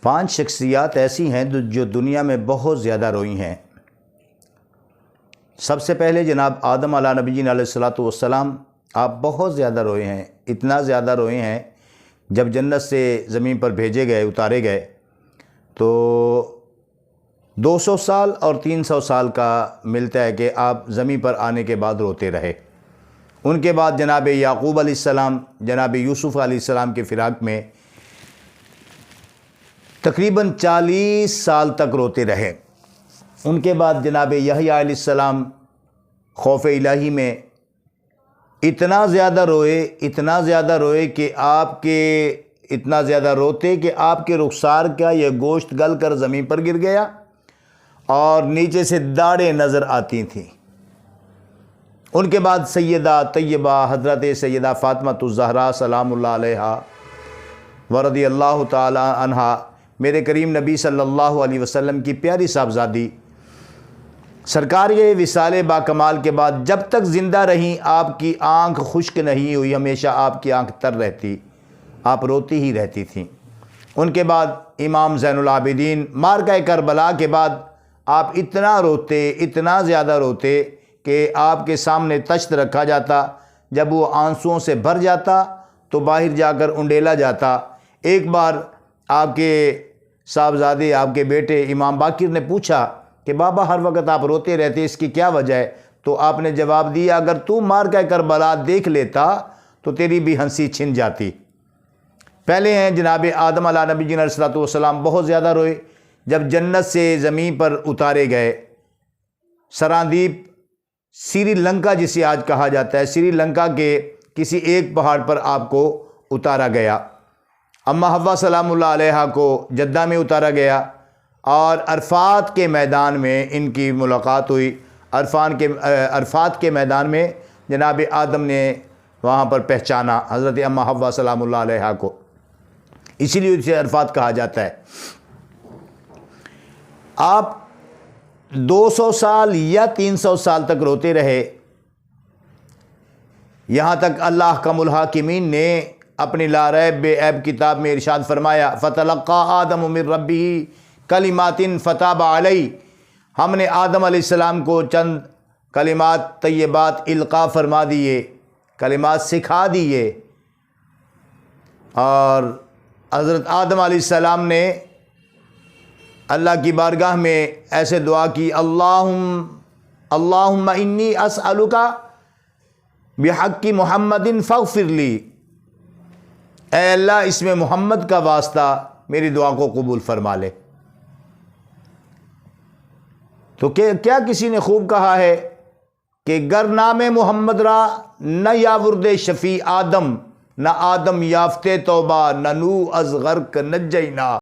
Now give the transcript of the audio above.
5 شخصیات ایسی ہیں جو دنیا میں بہت زیادہ روئی ہیں۔ سب سے پہلے جناب آدم علیہ نبینا علیہ الصلوۃ والسلام، آپ بہت زیادہ روئے ہیں، اتنا زیادہ روئے ہیں جب جنت سے زمین پر بھیجے گئے، اتارے گئے تو 200 سال اور 300 سال کا ملتا ہے کہ آپ زمین پر آنے کے بعد روتے رہے۔ ان کے بعد جناب یعقوب علیہ السلام جناب یوسف علیہ السلام کے فراق میں تقریباً 40 سال تک روتے رہے۔ ان کے بعد جناب یحییٰ علیہ السلام خوف الہی میں اتنا زیادہ روئے کہ اتنا زیادہ روتے کہ آپ کے رخسار کا یہ گوشت گل کر زمین پر گر گیا اور نیچے سے داڑھیں نظر آتی تھیں۔ ان کے بعد سیدہ طیبہ حضرت سیدہ فاطمہ الزہرا سلام اللہ علیہا ورضی اللہ تعالی عنہا، میرے کریم نبی صلی اللہ علیہ وسلم کی پیاری صاحبزادی، سرکار یہ وصال با کمال کے بعد جب تک زندہ رہیں آپ کی آنکھ خشک نہیں ہوئی، ہمیشہ آپ کی آنکھ تر رہتی، آپ روتی ہی رہتی تھیں۔ ان کے بعد امام زین العابدین، معرکہ کربلا کے بعد آپ اتنا روتے، اتنا زیادہ روتے کہ آپ کے سامنے تشت رکھا جاتا، جب وہ آنسوؤں سے بھر جاتا تو باہر جا کر انڈیلا جاتا۔ ایک بار آپ کے صاحبزادے، آپ کے بیٹے امام باقر نے پوچھا کہ بابا ہر وقت آپ روتے رہتے، اس کی کیا وجہ ہے؟ تو آپ نے جواب دیا، اگر تو معرکہ کربلا دیکھ لیتا تو تیری بھی ہنسی چھن جاتی۔ پہلے ہیں جناب آدم علیہ نبینا علیہ الصلوۃ والسلام، بہت زیادہ روئے جب جنت سے زمین پر اتارے گئے۔ سراندیپ، سری لنکا جسے آج کہا جاتا ہے، سری لنکا کے کسی ایک پہاڑ پر آپ کو اتارا گیا۔ اماں حوا سلام اللہ علیہا کو جدہ میں اتارا گیا اور عرفات کے میدان میں ان کی ملاقات ہوئی۔ عرفات کے میدان میں جناب آدم نے وہاں پر پہچانا حضرت اماں حوا سلام اللہ علیہا کو، اسی لیے اسے عرفات کہا جاتا ہے۔ آپ 200 سال یا 300 سال تک روتے رہے، یہاں تک اللہ احکم الحاکمین نے اپنی لا ریب بے عیب کتاب میں ارشاد فرمایا، فَتَلَقَّىٰ آدَمُ مِن رَبِّهِ کَلِمَاتٍ فَتَابَ عَلَيْهِ، ہم نے آدم علیہ السلام کو چند کلمات طیبات القاء فرما دیے، کلمات سکھا دیے، اور حضرت آدم علیہ السلام نے اللہ کی بارگاہ میں ایسے دعا کی، اللہم انی اسألک بحق محمد فاغفر لی، اے اللہ اس میں محمد کا واسطہ میری دعا کو قبول فرما لے۔ تو کیا کسی نے خوب کہا ہے کہ گر نام محمد را نہ یاورد شفیع آدم، نہ آدم یافتے توبہ، نہ نو از غرق نجینا۔